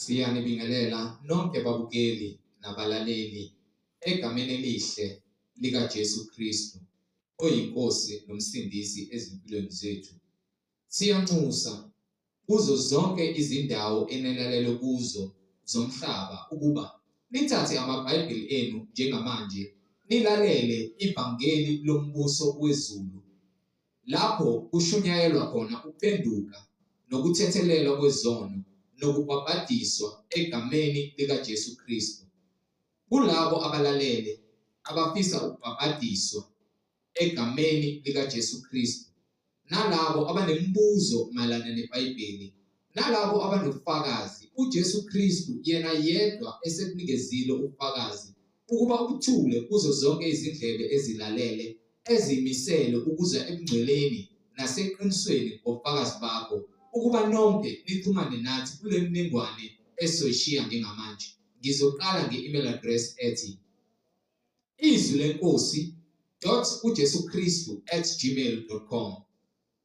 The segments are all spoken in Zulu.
Siyanibingelela nonke babukeli nabalaleli egameni elihle likaJesu Kristu oyinkosi nomsindisi ezimpilweni zethu. Siyanxusa kuzo zonke izindawo enilalele kuzo zomhlaba ukuba nithathe amabhayibheli enu njengamanje nilalele ivangeli lombuso wezulu, lapho kushunyayelwa khona ukuphenduka nokuthethelelwa kwezono nokubhabhadiswa egameni likaJesu Kristu. Kulabo abalalele abafisa ukubhabhadiswa egameni likaJesu Kristu, nalabo abanemibuzo mayelana neBhayibheli, nalabo abanobufakazi uJesu Kristu yena yedwa esekunikezile ubufakazi ukuba ubuthule kuzo zonke izindlebe ezilalele ezimisele ukuza ekungcweleni naseqinisweni ngobufakazi bakho, ukuba nonke nixhumane nathi kule mniningwane esoyishiya njengamanje. Ngizoqala nge-email address ethi izwilenkosi.ujesukristu@gmail.com,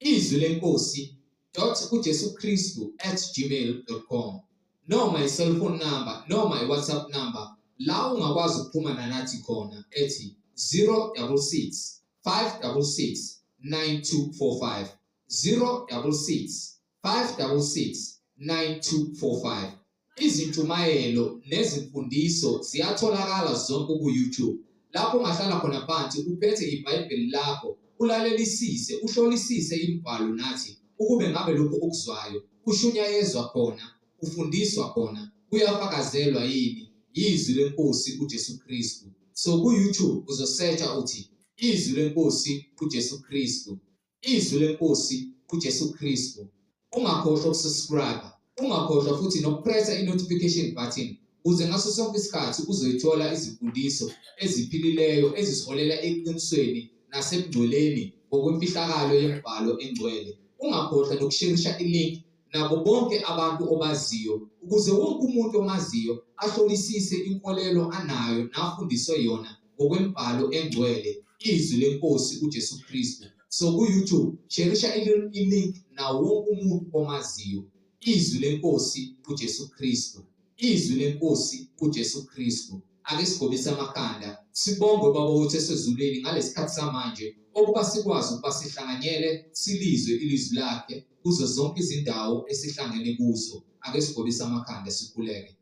izwilenkosi.ujesukristu@gmail.com, noma i-cellphone number noma i-WhatsApp number la ungakwazi ukuxhumana nathi khona ethi 066 566 9245, 066 566 9245. Izintshumayelo nezimfundiso ziyatholakala zonke ku-YouTube, lapho ungahlala khona phansi uphethe iBhayibheli lakho, ulalelisise, uhlolisise imibhalo nathi ukube ngabe lokho okuzwayo kushunyayezwa khona, ufundiswa khona, kuyafakazelwa yini izwi lenkosi kuJesu Kristu. So ku-YouTube uzosearcha uthi izwi lenkosi kuJesu Kristu, izwi lenkosi kuJesu Kristu. Ungakhohlwa ukusubscribe, ungakhohlwa futhi nokupressa i-notification button ukuze ngaso sonke isikhathi uzoyithola izimfundiso eziphilileyo ezisiholela eqinisweni nasebungcweleni ngokwemfihlakalo yemibhalo engcwele. Ungakhohlwa nokushirisha i-link nabo bonke abantu obaziyo ukuze wonke umuntu omaziyo ahlolisise inkolelo anayo nafundiswe yona ngokwemibhalo engcwele, izwi lenkosi uJesu Kristu. So ku-YouTube sharisha i-link nawo wonke umuntu omaziyo, izwi lenkosi kuJesu Kristu, izwi lenkosi kuJesu Kristu. Ake sigobise amakhanda sibonge Baba wethu esezulwini ngalesikhathi samanje okuba sikwazi ukuba sihlanganyele silizwe ilizwi lakhe kuzo zonke izindawo esihlangene kuzo. Ake sigobise amakhanda sikhuleke.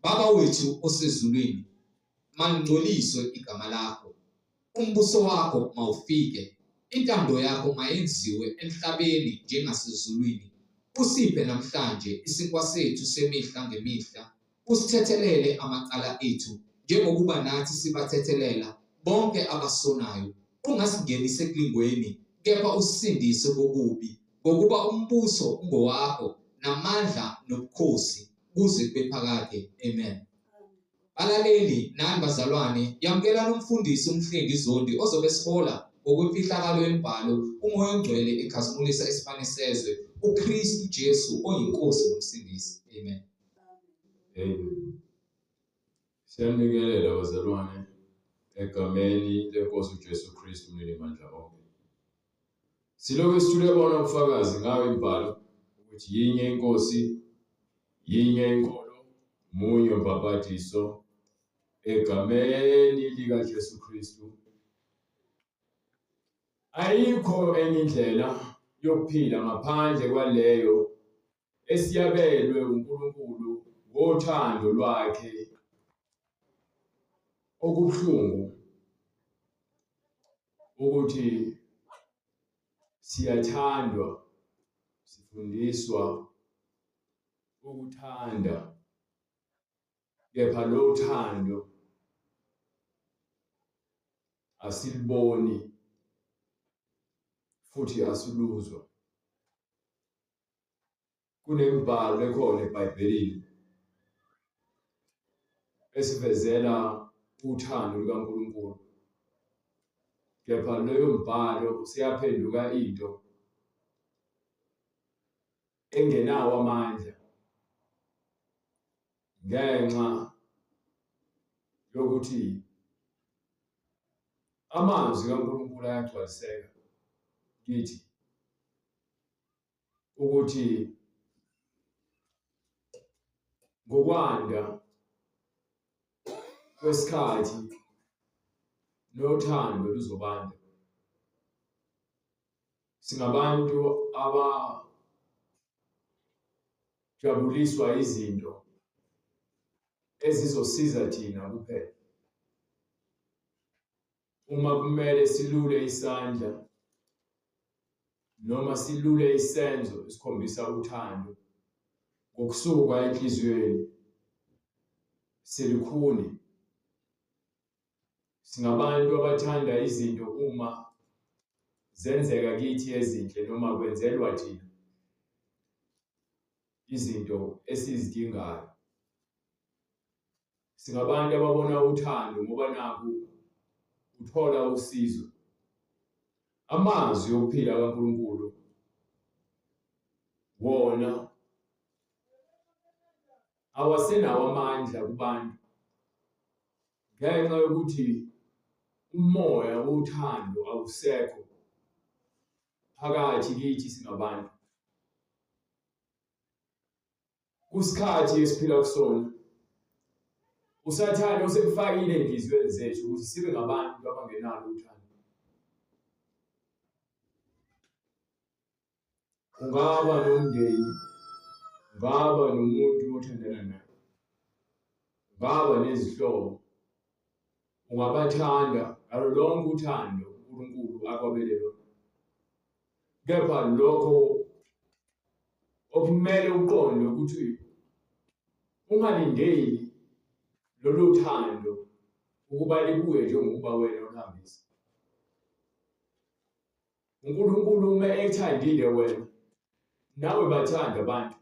Baba wethu osezulwini, mangcoliswe igama lakho, umbuso wakho mawufike, intando yakho mayenziwe emhlabeni njengasezulwini. Usiphe namhlanje isinkwa sethu semihla ngemihla, usithethelele amacala ethu njengokuba nathi sibathethelela bonke abasonayo. Ungasingenise ekulingweni, kepha usindise kokubi, ngokuba umbuso ungowakho namandla nobukhosi kuze kube phakade. Amen. Balaleli nani bazalwane, yamkelani umfundisi umhlengi Zondi ozobe sihola ngokwemfihlakalo yemibhalo, umoya ongcwele ekhazimulisa isibane sezwe, uKristu Jesu oyinkosi nomsindisi. Amen. Amen. Siyanikelela bazalwane egameni lenkosi uJesu Kristu mninimandla onke. Silokhu sithule bona ubufakazi ngawe imibhalo ukuthi yinye inkosi, yinye inkolo, munye umbhabhadiso egameni likaJesu Kristu. Ayikho enye indlela yokuphila ngaphandle kwaleyo esiyabelwe uNkulunkulu ngothando lwakhe okubuhlungu, ukuthi siyathandwa, sifundiswa ukuthanda, kepha lo thando asiliboni futhi asiluzwa. Kunemibhalo ekhona eBhayibhelini esivezela uthando lukaNkulunkulu, kepha leyo mbhalo siyaphenduka into engenawo amandla ngenxa yokuthi amazwi kaNkulunkulu ayagcwaliseka kithi ukuthi ngokwanda kwesikhathi nothando luzobanda. Singabantu abajabuliswa izinto ezizosiza thina kuphela. Uma kumele silule isandla noma silule isenzo esikhombisa uthando ngokusuka enhliziyweni selikhuni. Singabantu abathanda izinto uma zenzeka kithi ezinhle noma kwenzelwa thina izinto esizidingayo. Singabantu ababona uthando ngoba nakho uthola usizo. Amazwi okuphila kaNkulunkulu wona awasenawo amandla kubantu ngenxa yokuthi umoya wothando awusekho phakathi kithi singabantu. Kusikhathi esiphila kusona usathane usekufakile enhliziyweni zethu ukuthi sibe ngabantu abangenalo uthando. Ungaba nomndeni, ungaba nomuntu othandana naye, ungaba nezihlobo, ungabathanda ngalo lonke uthando uNkulunkulu akwabele lona. Kepha lokho okumele uqonde ukuthi ungalindeli lolu thando ukuba libuye njengokuba wena uhambisa. uNkulunkulu uma ethandile wena nawe bathanda abantu.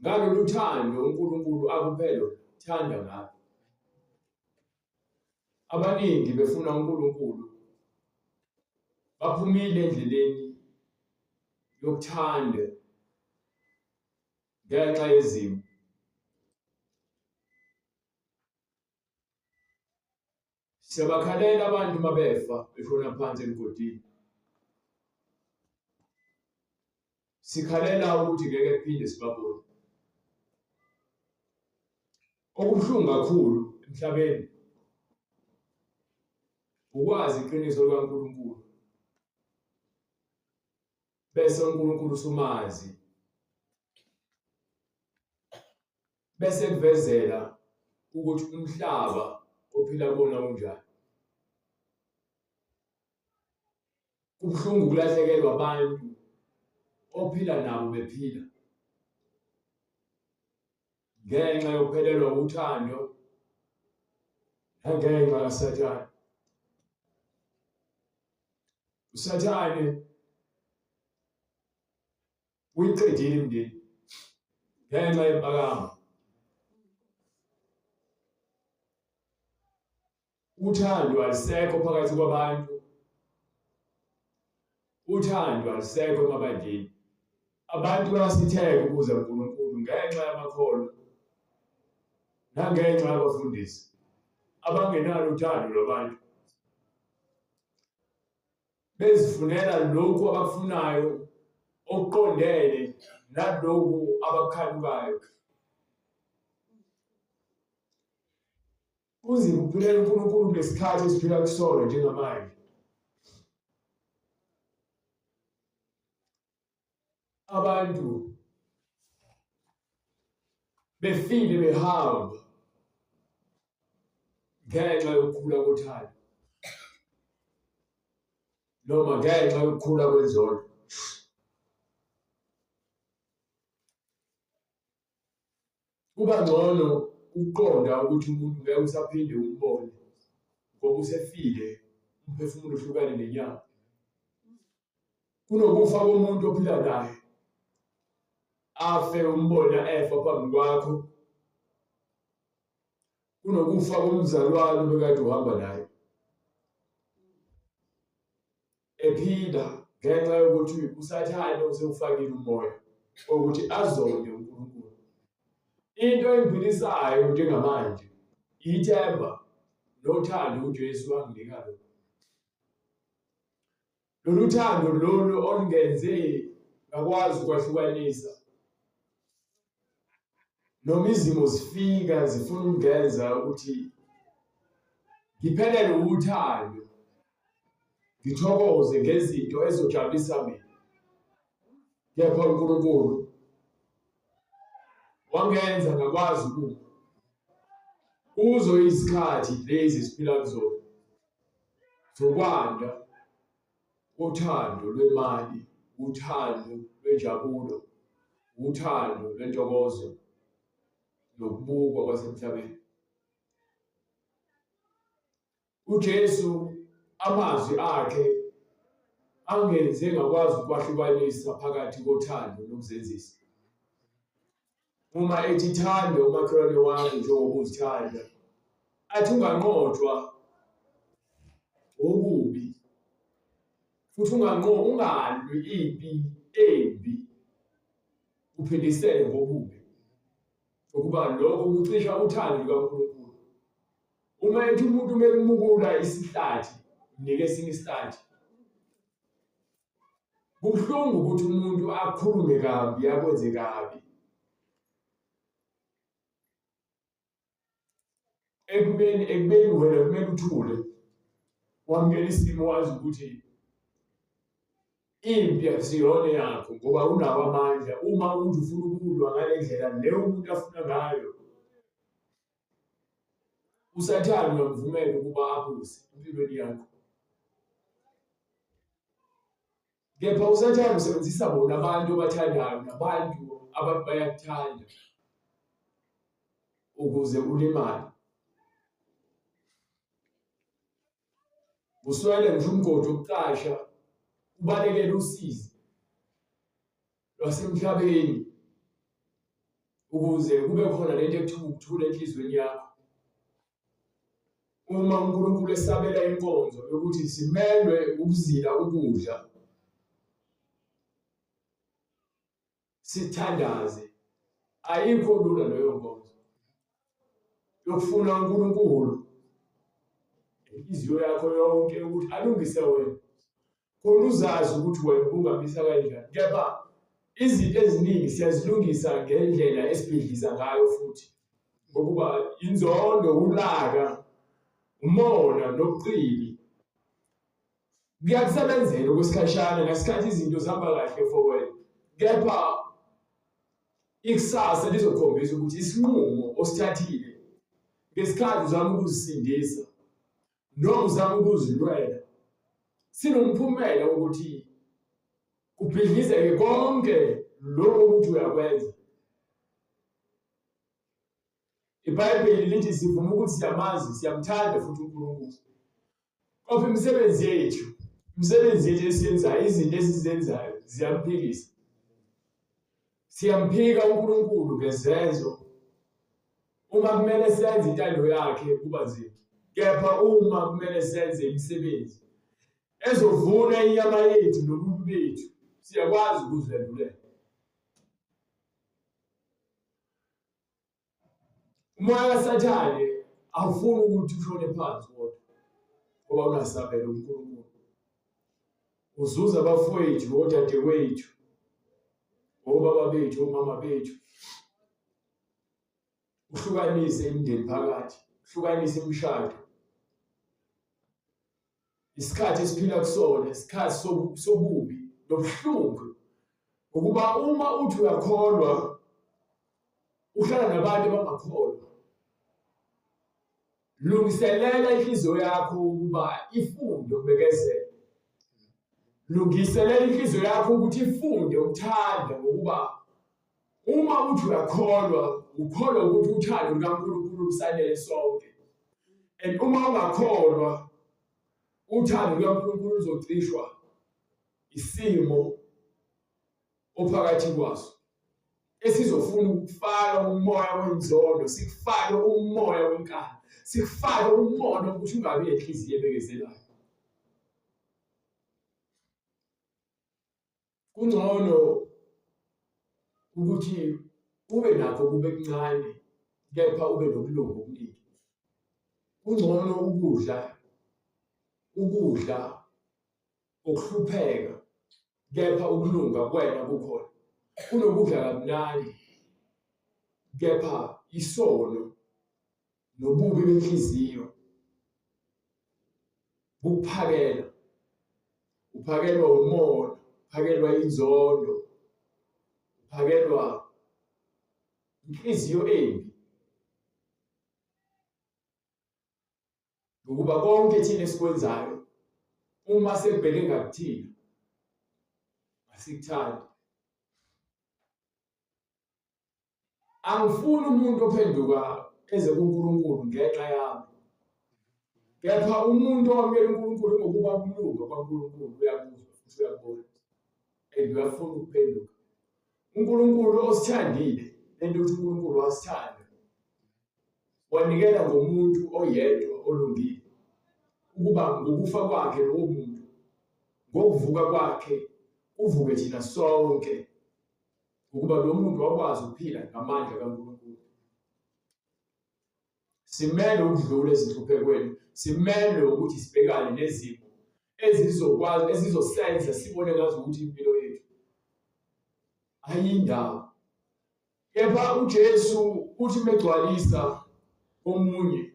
Ngalolu thando uNkulunkulu akuphe lona, thanda ngalo. Abaningi befuna uNkulunkulu baphumile endleleni yokuthanda ngenxa yezimo. Siyabakhalela abantu mabefa beshona phansi emgodini. Sikhalela ukuthi ngeke kuphinde sibabone. Okubuhlungu kakhulu emhlabeni ukwazi iqiniso likaNkulunkulu bese uNkulunkulu sumazi, bese kuvezela ukuthi umhlaba ophila kona unjani. Kubuhlungu ukulahlekelwa abantu ophila nabo bephila ngenxa yokuphelelwa uthando nangenxa kaSathane. uSathane uyiqedile imindeni ngenxa yempakamo. Uthando alisekho phakathi kwabantu. Uthando alisekho emabandleni. Abantu bayasitheka ukuza kuNkulunkulu ngenxa yamakholwa nangenxa yabafundisi abangenalo uthando lwabantu. Bezifunela lokhu abakufunayo okuqondene nalokhu abakukhanukayo. Kunzima ukuphilela uNkulunkulu kulesikhathi esiphila kusona njengamanje. Abantu befile behamba ngenxa yokukhula kothando noma ngenxa yokukhula kwezono. Kuba ngcono ukuqonda ukuthi umuntu ngeke usaphinde umbone ngoba usefile, umphefumulo uhlukane nenyama, kunokufa komuntu ophila naye afe umbona efa phambi kwakho, kunokufa komzalwane obekade uhamba naye ephila ngenxa yokuthi uSathane usewufakile umoya ukuthi azonde uNkulunkulu. Into engiphilisayo njengamanje ithemba nothando uJesu wanginika lona. Lolu thando lolu olungenze ngakwazi ukwahlukanisa noma izimo zifika zifuna ukungenza ukuthi ngiphelele uthando, ngithokoze ngezinto ezojabulisa mina. Kepha uNkulunkulu wangenza ngakwazi ukuba kuzo izikhathi lezi siphila kuzona zokwanda uthando lwemali, uthando lwenjabulo, uthando lwentokozo nokubukwa kwasemhlabeni. uJesu amazwi akhe angenze ngakwazi ukwahlukanisa phakathi kothando nokuzenzisa. Uma ethi thanda umakhelwane wakho njengoba uzithanda, athi unganqotshwa okubi, futhi ungalwi impi embi uphindisele ngobubi, ukuba lokho kucisha uthando lukaNkulunkulu. Uma ethi umuntu mekumukula isihlathi mnike esinye isihlathi, kubuhlungu ukuthi umuntu akhulume kabi akwenze kabi. Ekubeni wena kumele uthule, wamukela isimo, wazi ukuthi impi akusiyona yakho ngoba unawo amandla. Uma umuntu ufuna ukulwa ngale ndlela leyo umuntu afuna ngayo, uSathane uyamvumela ukuba aphuse empilweni yakho. Kepha uSathane usebenzisa bona abantu abathandayo nabantu abantu bayakuthanda ukuze ulimale. Uswele ngisho umgodi wokuqasha ubalekele usizi lwasemhlabeni ukuze kube khona lento ekuthiwa ukuthula enhlizweni yakho. Uma uNkulunkulu esabela inkonzo yokuthi simelwe ukuzila ukudla, sithandaze, ayikho lula leyo nkonzo yokufuna uNkulunkulu inhliziyo yakho yonke ukuthi alungise wena, khona uzazi ukuthi wena ungamisa kanjani. Kepha izinto eziningi siyazilungisa ngendlela esibhidliza ngayo, futhi ngokuba inzondo, ulaka, umona nobuqili kuyakusebenzela okwesikhashana, ngesikhathi izinto zihamba kahle for wena. Kepha ikusasa lizokhombisa ukuthi isinqumo osithathile ngesikhathi uzama ukuzisindisa noma uzama ukuzilwela sinomphumela wokuthi kubhidlizeke konke lokho ukuthi uyakwenza. iBhayibheli lithi sivuma ukuthi siyamazi, siyamthanda futhi uNkulunkulu. Kodwa imisebenzi yethu esiyenzayo, izinto esizenzayo ziyamphikisa. Siyamphika uNkulunkulu ngezenzo. Uma kumele senze intando yakhe kuba nzima. Kepha uma kumele senze imisebenzi ezovuna inyama yethu nobuntu bethu, siyakwazi ukuziphendulela. Umoya kaSathane awufuni ukuthi ushone phansi kodwa ngoba ungasabela uNkulunkulu. Uzuza abafowethu, odadewethu, obaba bethu, omama bethu, uhlukanise imindeni phakathi, uhlukanise imishado. Isikhathi esiphila kusona isikhathi sobubi nobuhlungu, ukuba uma uthi uyakholwa uhlala nabantu abangakholwa, lungiselela inhliziyo yakho ukuba ifunde ukubekezela. Lungiselela inhliziyo yakho ukuthi ifunde ukuthanda, ngokuba uma uthi uyakholwa, ukholwa ukuthi uthando lukaNkulunkulu lusanele sonke. And uma ungakholwa, uthando lukaNkulunkulu luzocishwa isimo ophakathi kwaso, esizofuna ukufaka umoya wenzondo, sikufake umoya wenkani, sikufake umoya ukuthi ungabi nenhliziyo ebekezelayo. Kungcono ukuthi ube nakho kube kuncane, kepha ube nobulungu obuningi. Kungcono ukudla okuhlupheka, kepha ukulunga kwena kukhona, kunokudla kamnandi kepha isono nobubi benhliziyo buphakela, uphakelwa umoya, uphakelwa inzondo, uphakelwa inhliziyo embi. Ngokuba konke thina esikwenzayo uma sekubheke ngakuthina asikuthandi. Angifuni umuntu ophenduka eze kuNkulunkulu ngenxa yami. Kepha umuntu owamukela uNkulunkulu ngokuba umlunga kwaNkulunkulu uyakuzwa futhi uyakubona. Uyafuna ukuphenduka. uNkulunkulu osithandile, lento ukuthi uNkulunkulu wasithanda. Wanikela ngomuntu oyedwa olungile. Ukuba ngokufa kwakhe lowo muntu, ngokuvuka kwakhe, uvuke thina sonke. Ukuba lo muntu wakwazi ukuphila ngamandla kaNkulunkulu. Simele ukudlula ezinhluphekweni, simele ukuthi sibhekane nezimo ezizosenza sibone ngazo ukuthi impilo yethu ayindaba. Kepha uJesu uthi megcwalisa omunye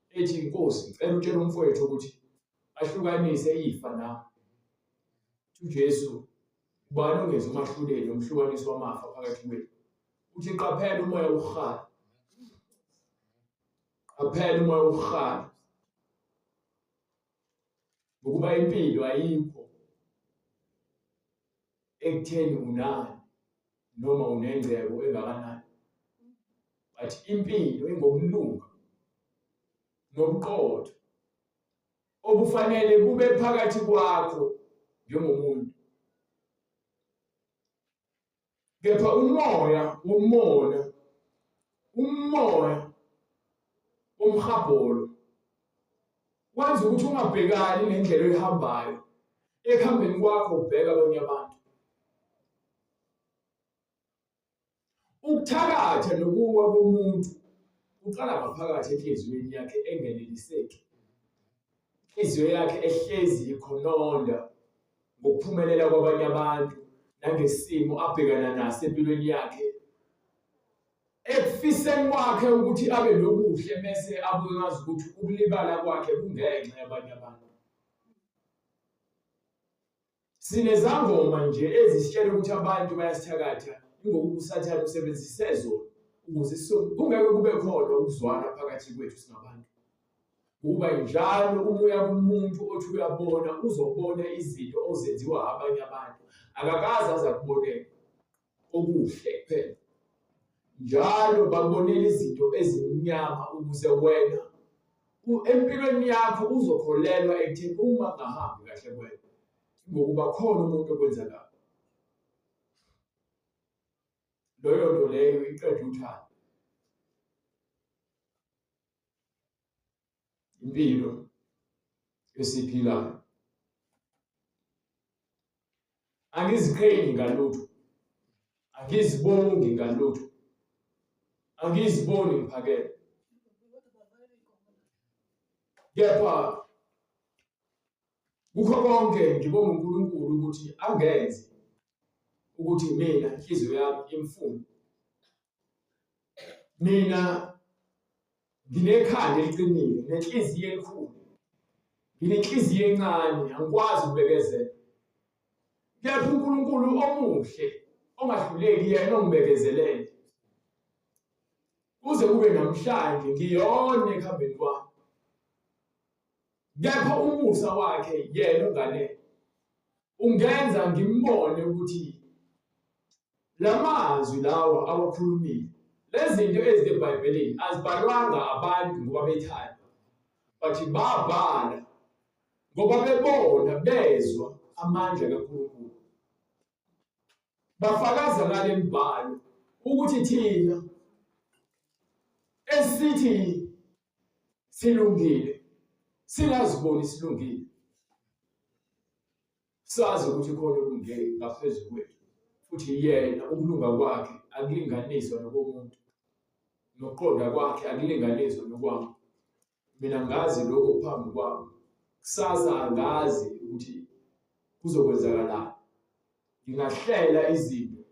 ethi Nkosi ngicela utshele umfowethu ukuthi ahlukanise ifa nami. uJesu ubani ongeza umahluleli umhlukanisi wamafa phakathi kwethu. Uthi qaphela umoya wokuhala. Qaphela umoya wokuhala. Ukuba impilo ayikho ekutheni unani noma unengcebo engakanani. But impilo ingobulunga nobuqotho obufanele kube phakathi kwakho njengomuntu. Kepha umoya umhabholo kwenza ukuthi ungabhekani nendlela oyihambayo, ekuhambeni kwakho ubheka abanye abantu. Ukuthakatha nokuwa komuntu uqala ngaphakathi enhliziyweni yakhe engeneliseki. Inhliziyo yakhe ehlezi ikhononda ngokuphumelela kwabanye abantu nangesimo abhekana naso empilweni yakhe. Ekufiseni kwakhe ukuthi abe nokuhle bese abuye ngazi ukuthi ukulibala kwakhe kungenxa yabanye abantu. Sinezangoma nje ezisitshela ukuthi abantu bayasithakatha ingokuba uSathane usebenzise zona ukuze kungeke kube khona ukuzwana phakathi kwethu singabantu. Ukuba njalo umoya kumuntu othi uyabona uzobona izinto ozenziwa abanye abantu, akakaze aza kubonela okuhle kuphela. Njalo bakubonela izinto ezimnyama ukuze wena empilweni yakho uzokholelwa ekutheni uma kungahambi kahle kwena ngokuba khona umuntu okwenza kabi. Loyo nto leyo iqeda uthando. Impilo esiphilayo angiziqheli ngalutho, angizibongi ngalutho, angiziboni ngiphakeme. Kepha kukho konke ngibonga uNkulunkulu ukuthi angenzi ukuthi mina inhliziyo yami imfune. Mina nginekhanda eliqinile, nenhliziyo enkulu, nginenhliziyo encane, angikwazi ukubekezela. Kepha uNkulunkulu omuhle ongahluleki yena ongibekezelele. Kuze kube namhlanje ngiyona ekuhambeni kwami. Kepha umusa wakhe yena onganele ungenza ngimbone ukuthi lamazwi lawa awakhulumile, lezi zinto ezide eBhayibhelini azibhalwanga abantu ngoba bethanda, but babhala ngoba bebona bezwa amandla kaNkulunkulu. Bafakaza ngale mbhalo ukuthi thina esithi silungile singaziboni silungile, sazi ukuthi khona olungile ngaphezulu kwethu, futhi yena ukulunga kwakhe akulinganiswa nokomuntu, nokuqonda kwakhe akulinganiswa nokwami. Mina ngazi lokho phambi kwami, kusasa angazi ukuthi kuzokwenzakalani. Ngingahlela izinto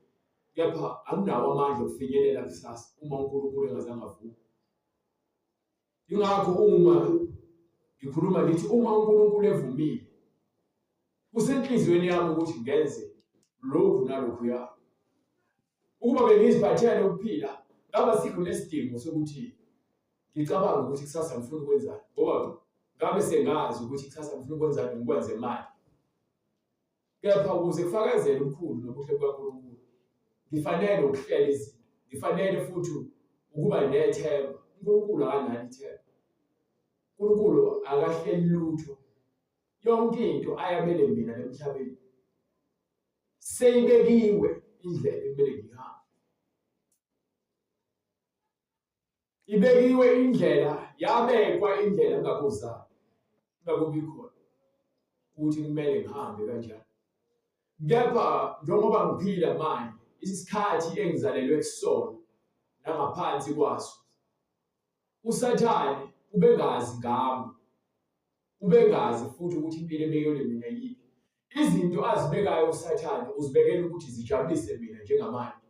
kepha akunawo amandla okufinyelela kusasa uma uNkulunkulu engazange avume. Ingakho uma ngikhuluma ngithi uma uNkulunkulu evumile kusenhlizweni yami ukuthi ngenze lokhu nalokhu ya. Ukuba bengiziphathele ukuphila ngaba sikho nesidingo sokuthi ngicabanga ukuthi kusasa ngifuna ukwenzani, ngoba ngabe sengazi ukuthi kusasa ngifuna ukwenzani ngikwenze imali. Kepha ukuze kufakazele ukukhulu nobuhle bukaNkulunkulu ngifanele ukuhlela izinto, ngifanele futhi ukuba nethemba. uNkulunkulu akanalo ithemba. uNkulunkulu akahleli lutho. Yonke into ayabele mina emhlabeni seyibekiwe indlela ekumele ngihambe. Ibekiwe indlela, yabekwa indlela engakuzani, ngakubi khona ukuthi kumele ngihambe kanjani. Kepha njengoba ngiphila manje, isikhathi engizalelwe kusona nangaphansi kwaso, uSathane ubengazi ngami, ubengazi futhi ukuthi impilo ebekelwe mina yiphi. Izinto azibekayo uSathane uzibekela ukuthi zijabulise mina njengamanje,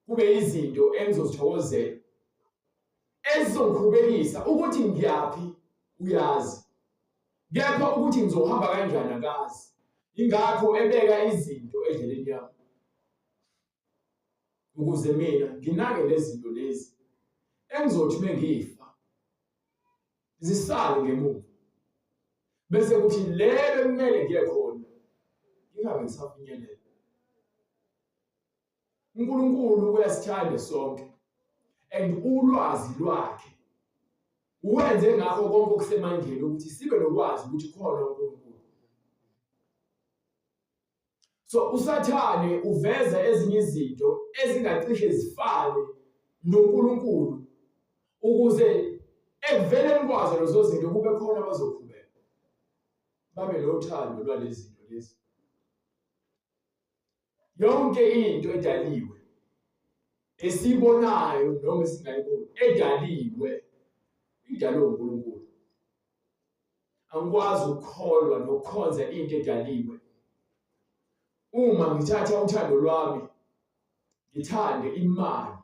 kube izinto engizozithokozela, ezizongiqhubekisa. Ukuthi ngiyaphi uyazi, kepha ukuthi ngizohamba kanjani akazi. Ingakho ebeka izinto endleleni yami ukuze mina nginake lezi zinto lezi engizothi mengifa zisale ngemuva, bese kuthi lebe kumele ngiye khona ngingabe ngisafinyelela. uNkulunkulu uyasithanda sonke, and ulwazi lwakhe uwenze ngakho konke okusemandleni ukuthi sibe nokwazi ukuthi khona uNkulunkulu. So uSathane uveza ezinye izinto ezingacishe zifane noNkulunkulu ukuze ekuveleni kwazo lezo zinto kube khona abazoqhubeka babe nothando lwalezi zinto lezi. Yonke into edaliwe esibonayo noma esingayiboni edaliwe idalwe uNkulunkulu. Angikwazi ukukholwa nokukhonza into edaliwe uma ngithatha uthando lwami ngithande imali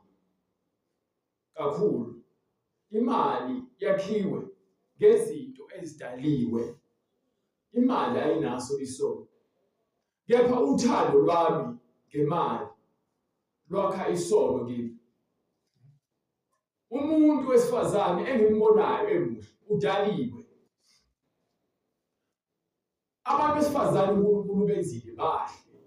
kakhulu. Imali yakhiwe ngezinto ezidaliwe. Imali ayinaso isono, kepha uthando lwami ngemali lwakha isono kimi. Umuntu wesifazane engimbonayo emuhle udaliwe. Abantu besifazane uNkulunkulu benzile bahle,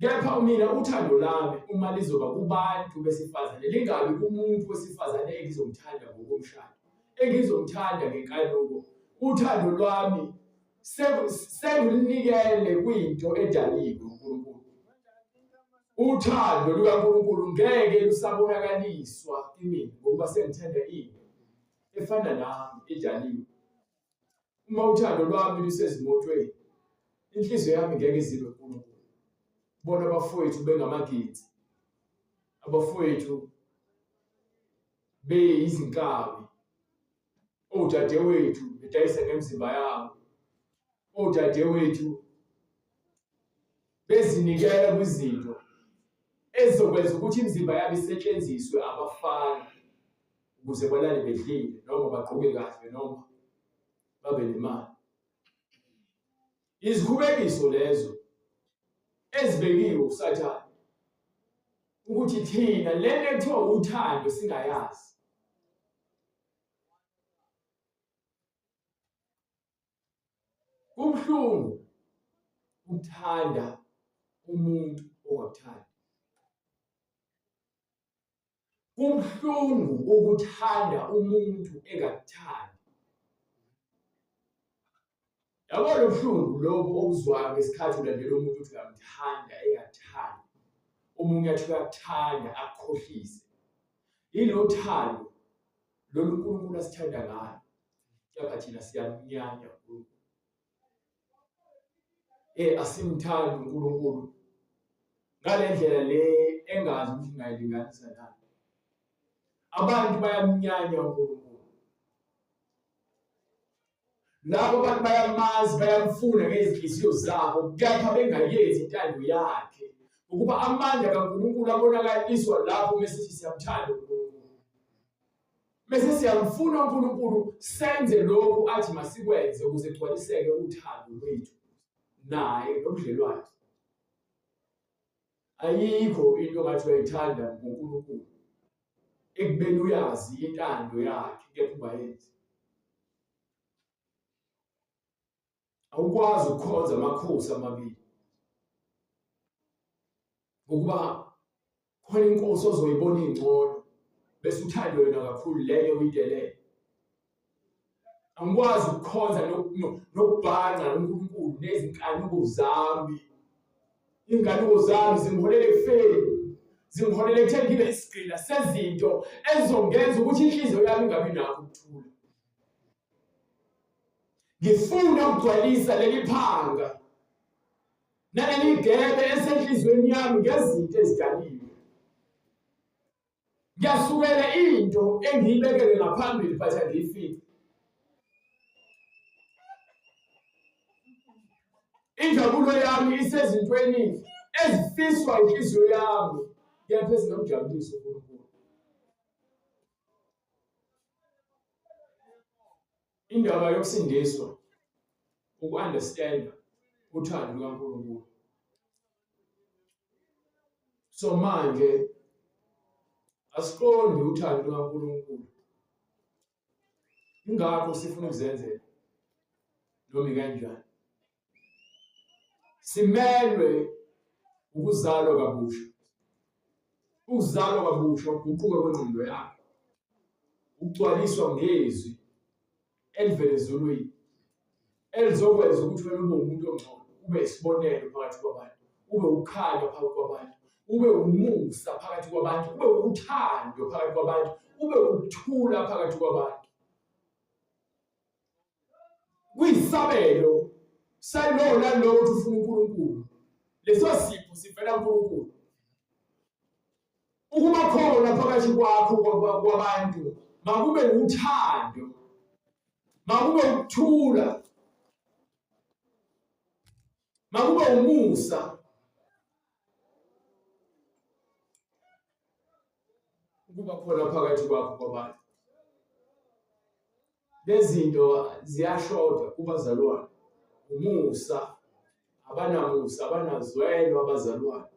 kepha mina uthando lami uma lizoba kubantu besifazane lingabi kumuntu wesifazane engizomthanda ngokomshado, engizomthanda ngenkanuko. Uthando lwami sengilunikele kwinto edaliwe uNkulunkulu. Uthando lukaNkulunkulu ngeke lusabonakaliswa kimina ngokuba sengithanda into efana nami edaliwe. Uma uthando lwami lusezimotweni, inhliziyo yami ngeke izibe kuNkulunkulu. Bona abafowethu bengamagitsi, abafowethu beyizinkabi, odadewethu bedayisa ngemzimba yabo, odadewethu bezinikela kwizinto ezizokwenza ukuthi imizimba yabo isetshenziswe abafana ukuze balale bedlile noma bagqoke kahle noma babe nemali. Izikhubekiso lezo ezibekiwe uSathane ukuthi thina lento ekuthiwa uthando singayazi. Kubuhlungu ukuthanda umuntu ongakuthandi. Kubuhlungu ukuthanda umuntu engakuthandi. Yabona ubuhlungu lobo obuzwayo ngesikhathi ulandela umuntu uthi uyamthanda engakuthandi, omunye athi uyakuthanda akukhohlise. Yilo thando lolu uNkulunkulu asithanda ngalo, kepha thina siyamnyanya uNkulunkulu. Asimthandi uNkulunkulu ngale ndlela le engazi ukuthi ngayilinganisa nani. Abantu bayamnyanya uNkulunkulu. Labo abantu bayamazi, bayamfuna ngezinhliziyo zabo, kepha bengayenzi intando yakhe. ukuba amandla kaNkulunkulu abonakaliswa lapho mesithi siyamthanda uNkulunkulu. Mase siyamfuna uNkulunkulu senze lokhu athi masikwenze ukuze kugcwaliseke uthando lwethu naye nobudlelwano. Ayikho into ongathi uyayithanda ngoNkulunkulu ekubeni uyazi intando yakhe kepha ungayenzi. Awukwazi ukukhonza amakhosi amabili. Ngokuba khona inkosi ozoyibona ingcono bese uthanda wena kakhulu leyo uyidelele. Angikwazi ukukhonza nokubhanqa uNkulunkulu nezinkanuko zami. Inkanuko zami zingiholele ekufeni, zingiholele ekutheni ngibe isigqila sezinto ezizongenza ukuthi inhliziyo yami ingabi nakho ukuthula. Ngifuna ukugcwalisa leli phanga naleli gebe esenhliziyweni yami ngezinto ezidaliwe. Ngiyasukela into engiyibekele ngaphambili but angiyifici. Injabulo yami isezintweni ezifiswa inhliziyo yami kepha ezinomjabuliso uNkulunkulu. Indaba yokusindiswa uku-understanda uthando lukaNkulunkulu. So manje asiqondi uthando lukaNkulunkulu. Ingakho sifuna ukuzenzela noma kanjani. Simelwe ukuzalwa kabusha. Ukuzalwa kabusha ukuguquka kwengqondo yakho. Ukugcwaliswa ngezwi elivela ezulwini. Elizokwenza ukuthi wena ube umuntu ongcono, ube isibonelo phakathi kwabantu, ube ukhanya phakathi kwabantu, ube umusa phakathi kwabantu, ube uthando phakathi kwabantu, ube ukuthula phakathi kwabantu. Kuyisabelo sayilo nalowo ufuna uNkulunkulu. Leso sipho sivela kuNkulunkulu. Ukuba khona phakathi kwakho kwabantu, makube uthando, makube ukuthula, makube umusa. Ukuba khona phakathi kwakho kwabantu. Lezinto ziyashoda kubazalwane. Umusa, abanamusa, abanazwelo abazalwane.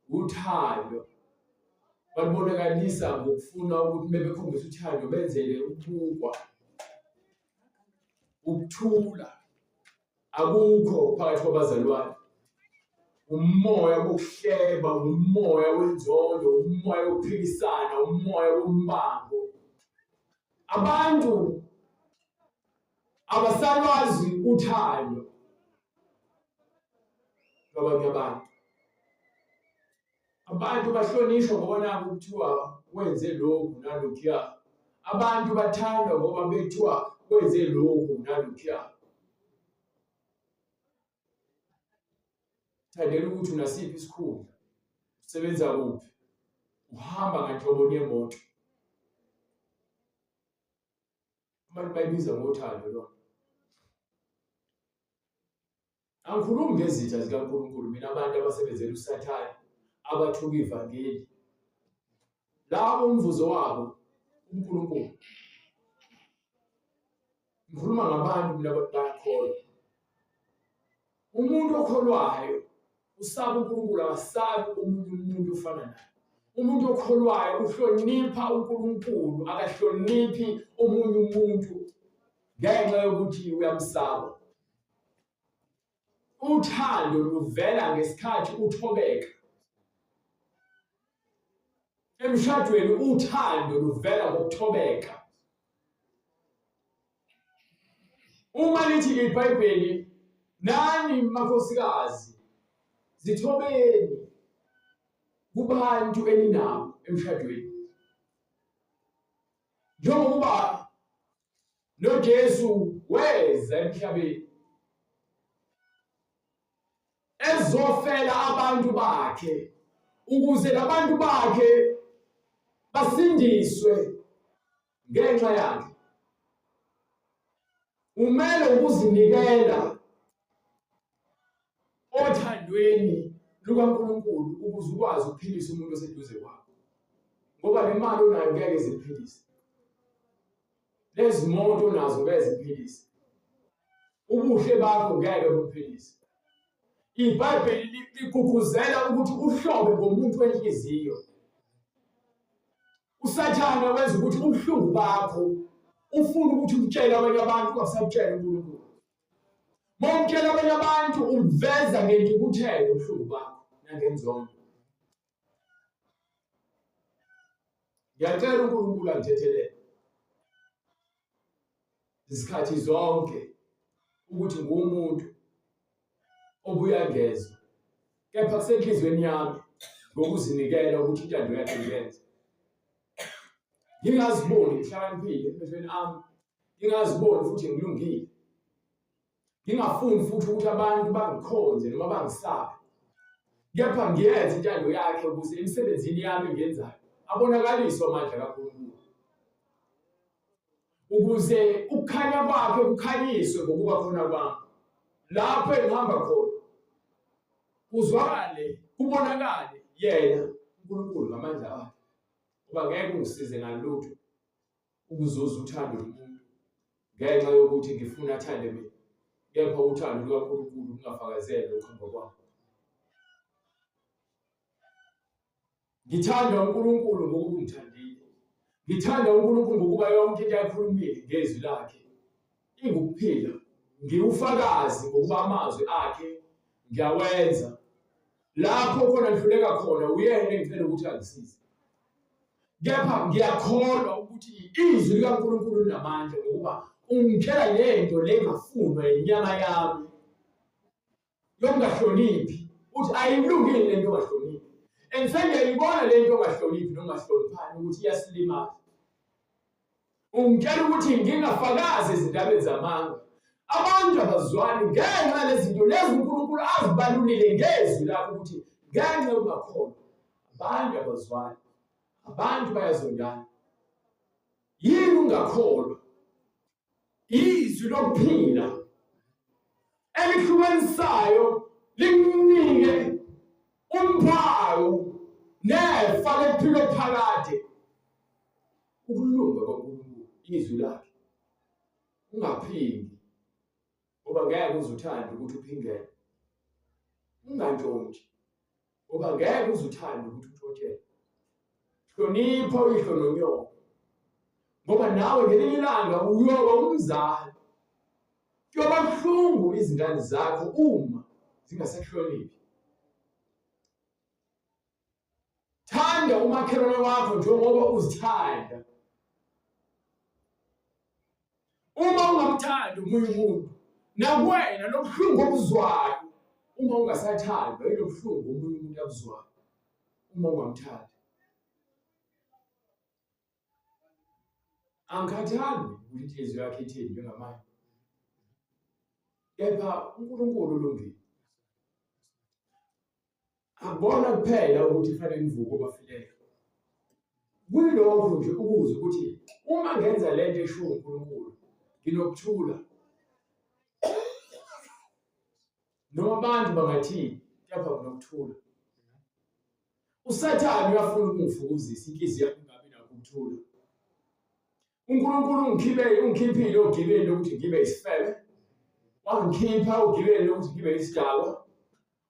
Uthando. Balibonakalisa ngokufuna ukuthi bebekhombisa uthando benzele ukubukwa. Ukuthula akukho phakathi kwabazalwane. Umoya wokuhleba, umoya wenzondo, umoya wokuphikisana, umoya wombango. Abantu abasalwazi uthando lwabanye abantu. Abantu bahlonishwa ngoba nabo kuthiwa wenze lokhu nalokhuya. Abantu bathandwa ngoba bethiwa wenze lokhu nalokhuya. Thandela ukuthi unasiphi isikhundla, usebenza kuphi, uhamba nganhlobo yemoto. Abantu bayibiza ngothando lo. Angikhulumi ngezitha zikaNkulunkulu, mina abantu abasebenzela uSathane, abathuka ivangeli. Labo umvuzo wabo uNkulunkulu. Ngikhuluma ngabantu mina abakholwa. Umuntu okholwayo usaba uNkulunkulu, akasabi omunye umuntu ofana naye. Umuntu okholwayo uhlonipha uNkulunkulu, akahloniphi omunye umuntu ngenxa yokuthi uyamsaba. Uthando luvela ngesikhathi uthobeka. Emshadweni uthando luvela ngokuthobeka. Uma lithi iBhayibheli nani makhosikazi zithobeni kubantu eninabo emshadweni. Njengoba noJesu weza emhlabeni ezofela abantu bakhe ukuze labantu bakhe basindiswe ngenxa yakhe. Umele ukuzinikela othandweni lukaNkulunkulu ukuze ukwazi ukuphilisa umuntu oseduze kwakho. Ngoba le mali onayo ngeke iziphilise. Lezi moto onazo ngeke ziphilise. Ubuhle bakho ngeke buphilise. iBhayibheli ligqugquzela ukuthi uhlobe ngomuntu wenhliziyo. Usathane wenza ukuthi ubuhlungu bakho ufuna ukuthi utshele abanye abantu ungasatshela uNkulunkulu. Uma utshela abanye abantu uveza ngentukuthelo ubuhlungu bakho nangenzondo. Ngiyacela uNkulunkulu angithethelele izikhathi zonke ukuthi ngumuntu obuya ngezwe, kepha kusenhlizweni yami ngokuzinikela ukuthi intando yakhe ngiyenze. Ngingaziboni ngihlakaniphile emehlweni ami, ngingaziboni futhi ngilungile, ngingafuni futhi ukuthi abantu bangikhonze noma bangisabe, kepha ngiyenze intando yakhe ukuze emsebenzini yami engiyenzayo abonakaliswe amandla kaNkulunkulu, ukuze ukukhanya kwakhe kukhanyiswe ngokuba khona kwami lapho engihamba khona, kuzwakale kubonakale yena uNkulunkulu ngamandla akhe. Ngoba ngeke ungisize ngalutho ukuzuza uthando lomuntu ngenxa yokuthi ngifuna athande mina, kepha uthando lukaNkulunkulu lungafakazela ukuhamba kwami. Ngithanda uNkulunkulu ngokuba ungithandile. Ngithanda uNkulunkulu ngokuba yonke into ayikhulumile ngezwi lakhe ingukuphila. Ngiwufakazi ngokuba amazwi akhe ngiyawenza. Lapho khona ngihluleka khona uyena engicela ukuthi angisize. Kepha ngiyakholwa ukuthi izwi likaNkulunkulu linamandla ngokuba ungitshela lento lengafunwa inyama yami yokungahloniphi, ukuthi ayilungile lento ongahloniphi. Engiyayibona lento ongahloniphi nongahloniphani ukuthi iyasilimaza. Ungitshela ukuthi ngingafakazi ezindabeni zamanga. Abantu abazwani ngenxa yalezinto lezi uNkulunkulu azibalulile ngezwi lakho ukuthi ngenxa yokungakholwa abantu abazwani, abantu bayazondana. Yini ungakholwa? Izwi lokuphila elihlukanisayo likunike umphawu nefa lephilo phakade. Ukulunga kwaNkulunkulu izwi lakhe ungaphindi, ngoba ngeke uzuthande ukuthi uphingele. Ungantshontshi, ngoba ngeke uzuthande ukuthi untshontshelwe. Hlonipha uyihlo nonyoko, ngoba nawe ngelinye ilanga uyoba umzali. Kuyoba buhlungu izingane zakho uma zingasahloniphi. Thanda umakhelwane wakho njengoba uzithanda. Uma ungamthandi omunye umuntu, nakuwena lobuhlungu obuzwayo uma ungasathandwa yilobuhlungu omunye umuntu abuzwayo uma ungamthandi. Angikhathali ukuthi inhliziyo yakhe ithini njengamanje, kepha uNkulunkulu ulungile. Akubona kuphela ukuthi kufanele ngivuke obafileyo. Kuyilokho nje ukuze ukuthi uma ngenza lento eshiwo uNkulunkulu nginokuthula. Noma abantu bangathini, kepha nginokuthula. USathane uyafuna ukungifukuzisa inhliziyo yami ingabi nakho ukuthula. uNkulunkulu ungikhiphile ogibeni ukuthi ngibe isifebe, wangikhipha ogibeni ukuthi ngibe isidakwa,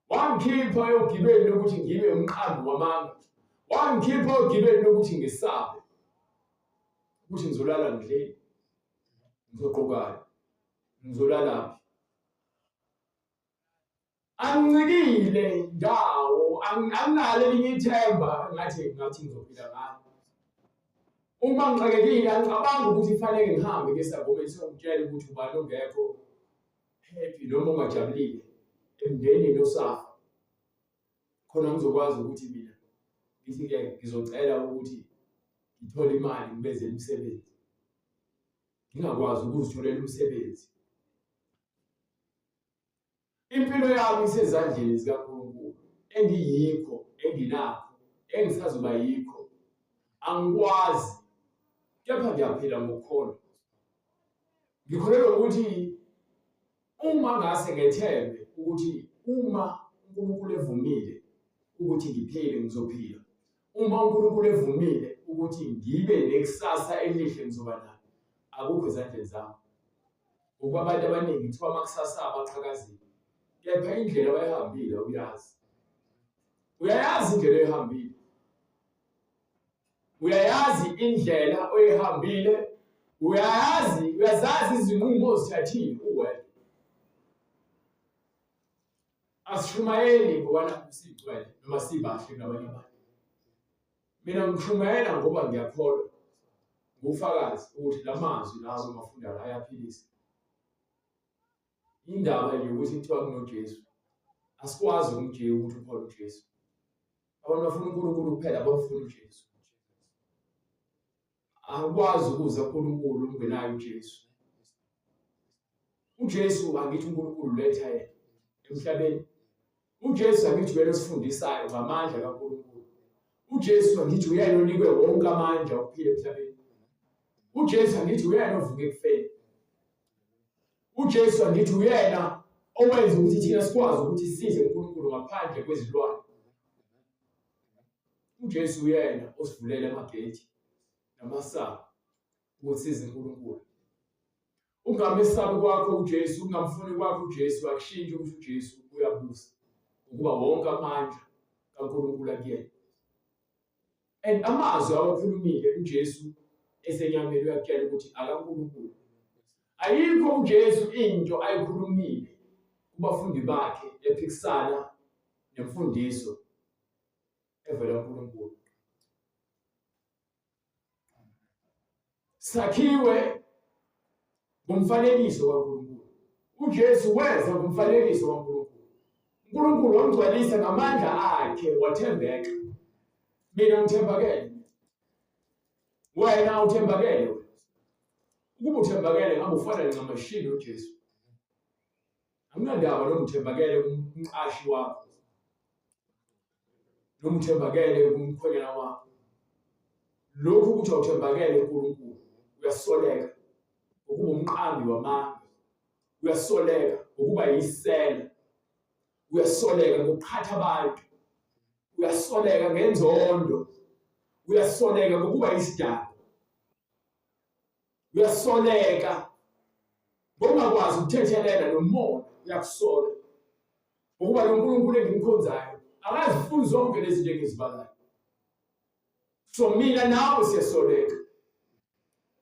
wangikhipha ogibeni ukuthi ngibe umqambi wamanga, wangikhipha ogibeni ukuthi ngisabe, ukuthi ngizolala ngidlile, ngizogqokana, ngizolalaphi. Angicikile ndawo, anginalo elinye ithemba ngathi ngizophila ngalo. Uma ngixakekile angicabanga ukuthi kufanele ngihambe ngesangoma sokutshela ukuthi ubani ongekho happy noma ongajabulile emndenini osafa. Khona ngizokwazi ukuthi mina ngithi-ke ngizocela ukuthi ngithole imali ngibezele umsebenzi, ngingakwazi ukuzitholela umsebenzi. Impilo yami isezandleni zikaNkulunkulu, engiyikho, enginakho, engisazoba yikho. Angikwazi, kepha ngiyaphila ngokukholwa. Ngikholelwa ukuthi uma ngase ngethembe ukuthi uma uNkulunkulu evumile ukuthi ngiphile ngizophila. Uma uNkulunkulu evumile ukuthi ngibe nekusasa elihle ngizoba nalo, akukho ezandleni zami. Ngoba abantu abaningi kuthiwa amakusasa abo aqhakazile, kepha indlela abayihambile uyazi. Uyayazi indlela oyihambile. Uyayazi indlela oyihambile. Uyazazi izinqumo ozithathile uwedwa. Asishumayeli ngoba sigcwele noma sibahle nabanye abantu. Mina ngishumayela ngoba ngiyakholwa ngofakazi ukuthi lamazwi lazo mafunda la ayaphilisa. Indaba nje ukuthi kuthiwa kunoJesu. Asikwazi ukumjika ukuthi ukholwa uJesu. Abantu bafuna uNkulunkulu kuphela abafuna uJesu. Akwazi ukuza kuNkulunkulu ungenayo uJesu. uJesu angithi uNkulunkulu letha yena emhlabeni. uJesu angithi uyena osifundisayo ngamandla kaNkulunkulu. uJesu angithi uyena onikwe wonke amandla okuphila emhlabeni. uJesu angithi uyena ovuke ekufeni. uJesu angithi uyena owenza ukuthi thina sikwazi ukuthi size kuNkulunkulu ngaphandle kwezilwane. uJesu uyena osivulela amageti namasango ukuthi size kuNkulunkulu. Ungamesabi kwakho uJesu, ungamfuni kwakho uJesu, akushintshe ukuthi uJesu uyabusa. Ukuba wonke amandla kaNkulunkulu akuyena. And amazwi awakhulumile uJesu esenyameni uyakutshela ukuthi akaNkulunkulu. Ayikho uJesu into ayikhulumile kubafundi bakhe ephikisana nemfundiso evela kuNkulunkulu. Sakhiwe ngumfanekiso kaNkulunkulu. uJesu weza ngumfanekiso kaNkulunkulu. uNkulunkulu wamgcwalisa ngamandla akhe wathembeka. Mina ngithembakele. Wena uthembakele. Ukuba uthembakele ngabe ufana ncamashini uJesu. Anginandaba noma uthembakele kumqashi wakho. Noma uthembakele kumkhonyana wakho. Lokhu ukuthi awuthembakele kuNkulunkulu uyasoleka. Ukuba umqambi wamanga. Uyasoleka ukuba yisela. Uyasoleka ngokuqhatha abantu. Uyasoleka ngenzondo. Uyasoleka ngokuba isidaba. Uyasoleka ngokungakwazi ukuthethelela nomoya uyakusola. Ukuba lo Nkulunkulu engimkhonzayo akazifuni zonke lezi zinto engizibalayo. So mina nawe siyasoleka.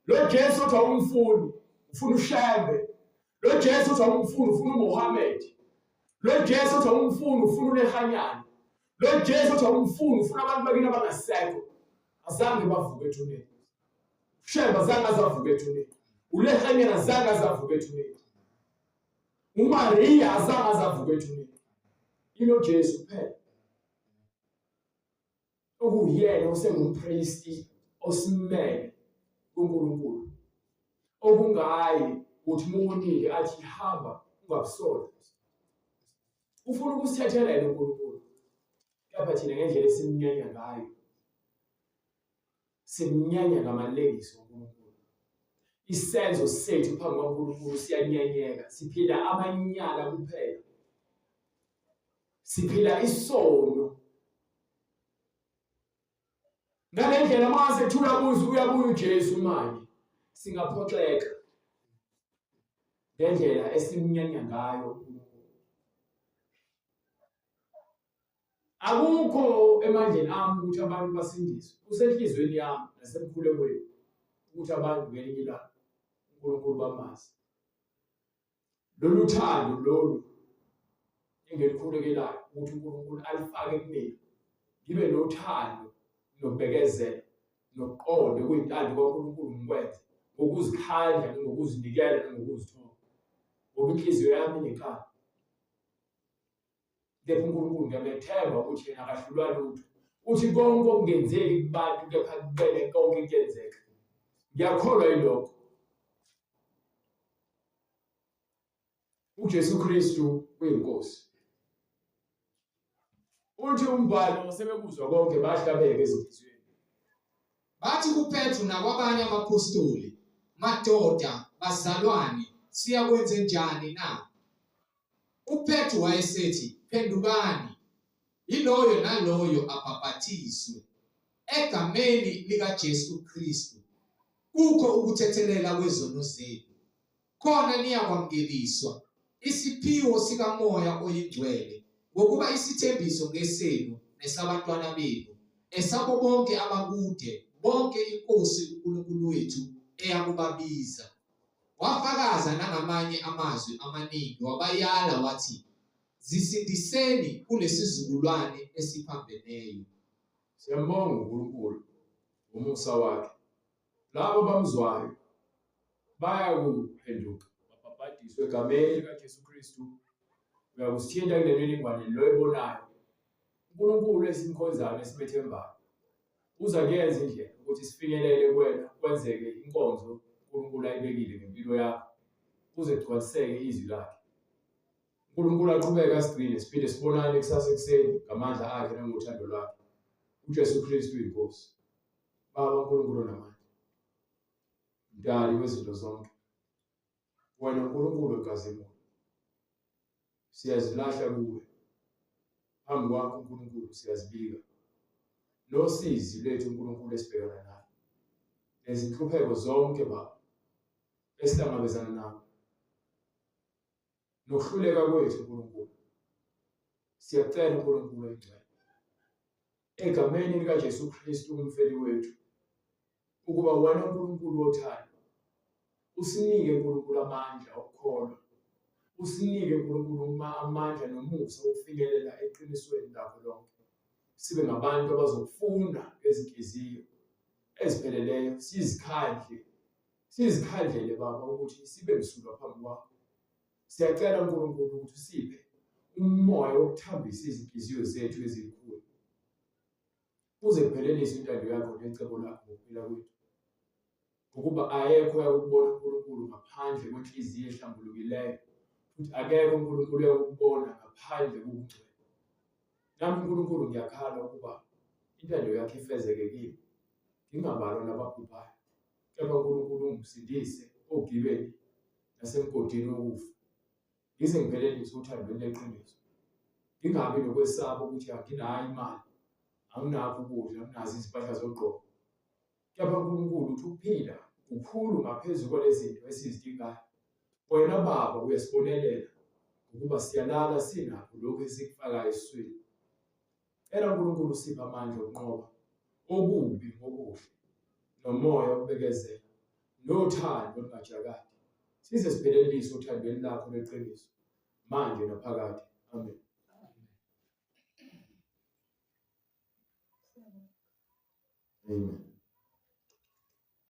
Lo Jesu uthi awumfuni, ufuna uShembe. Lo Jesu uthi awumfuni, ufuna uMohammed. Lo Jesu uthi awumfuni, ufuna uNehanyana. Lo Jesu uthi awumfuni, ufuna abantu bakini abangasekho. Azange bavuke ethuneni. uShembe azange azavuke ethuneni. uNehanyana azange azavuke ethuneni. uMaria azange azavuke ethuneni. Ilo Jesu kuphela. Okuyena osengumpristi osimele kuNkulunkulu. Okungayi uthi umunike athi hamba ungabusola. Ufuna ukusithethelela uNkulunkulu. Kepha thina ngendlela esimnyanya ngayo. Simnyanya ngamalengiso uNkulunkulu. Isenzo sethu phambi kaNkulunkulu siyanyanyeka. Siphila amanyala kuphela. Siphila isono. Ngalendlela mase thula kuzo uyabuya uJesu manje. Singaphoxeka. Ngendlela esimnyanya ngayo. Akukho emandleni ami ukuthi abantu basindiswe. Kusenhlizweni yami nasemkhulekweni ukuthi abantu ngelinye ilanga uNkulunkulu bamazi. Lolu thando lolu engilikhulekelayo ukuthi uNkulunkulu alifake kumina. Ngibe nothando nokubekezela nokuqonda kwintando kaNkulunkulu ngikwenze ngokuzikhandla ngokuzinikela ngokuzithoba. Ngoba inhliziyo yami inenkani. Kepha uNkulunkulu ngiyamethemba ukuthi yena akahlulwa lutho. Uthi konke okungenzeki kubantu kepha kubele konke kuyenzeka. Ngiyakholwa yilokho. uJesu Kristu uyinkosi. Uthi umbhalo sebekuzwa konke bahlabeke ezinhlizweni. Bathi kuPetru nakwabanye abapostoli, madoda, bazalwane, siyakwenze njani na? uPetru wayesethi, phendukani. iloyo naloyo abhapathiswe egameni likaJesu Kristu kukho ukuthethelela kwezono zenu, khona niyakwamukeliswa isiphiwo sikaMoya oyingcwele, ngokuba isithembiso ngesenu nesabantwana benu, esabo bonke abakude bonke iNkosi uNkulunkulu wethu eyakubabiza. Wafakaza nangamanye amazwi amaningi wabayala wathi, zisindiseni kulesizukulwane esiphambeneyo. Siyambonga uNkulunkulu ngomusa wakhe. Labo bamzwayo bayakuphenduka babhaphathizwe egameni likaJesu Kristu. Uyakusithinta kule mininingwane lo ebonayo. uNkulunkulu esimkhonzayo esimethembayo uza kuyenza indlela ukuthi sifinyelele kuwena, kwenzeke inkonzo uNkulunkulu ayibekile ngempilo yakho, kuze kugcwaliseke izwi lakhe. uNkulunkulu aqhubeke asigcine siphinde sibonane kusasa ekuseni ngamandla akhe nangothando lwakhe. uJesu Kristu inkosi. Baba uNkulunkulu namandla, Mdali wezinto zonke, wena uNkulunkulu wenkazimulo, siyazilahla kuwe. Phambi kwakho uNkulunkulu siyazibika nosizi lwethu uNkulunkulu esibhekana nayo, nezinhlupheko zonke Baba esihlangabezana nazo, nokuhluleka kwethu uNkulunkulu. Siyacela uNkulunkulu oyingcwele egameni likaJesu Kristu umfeli wethu, ukuba wena uNkulunkulu othando usinike uNkulunkulu amandla okukholwa, usinike uNkulunkulu amandla nomusa wokufinyelela eqinisweni lakho lonke. Sibe ngabantu abazokufunda ezinhliziyo ezipheleleyo, sizikhandlele Baba ukuthi sibe msulwa phambi kwakho. Siyacela uNkulunkulu ukuthi usiphe umoya wokuthambisa izinhliziyo zethu ezinkulu, uze kuphelelise intando yakho necebo lakho ngokuphila kwethu, ukuba ayekho yakubona uNkulunkulu ngaphandle kwenhliziyo ehlambulukileyo, futhi akekho uNkulunkulu yakubona ngaphandle kokungcwele. Nami uNkulunkulu ngiyakhala ukuba intando yakho ifezeke kimi, ngingabalwa nababhubhayo, kepha uNkulunkulu ungisindise ogibeni nasemgodini wokufa, ngize ngiphelelise uthandweni leqiniso. Ngingabi nokwesaba ukuthi anginayo imali, anginakho ukudla, anginazo izimpahla zokugqoka, kepha uNkulunkulu uthi ukuphila kukhulu ngaphezu kwalezinto esizidingayo. Wena Baba uyasibonelela ukuba siyalala sinakho lokhu esikufakayo esiswini. Cela uNkulunkulu usiphe amandla okunqoba okubi ngokuhle, nomoya wokubekezela, nothando olungajakadi, size siphelelise uthandweni lakho leqiniso manje naphakade. Amen. Amen.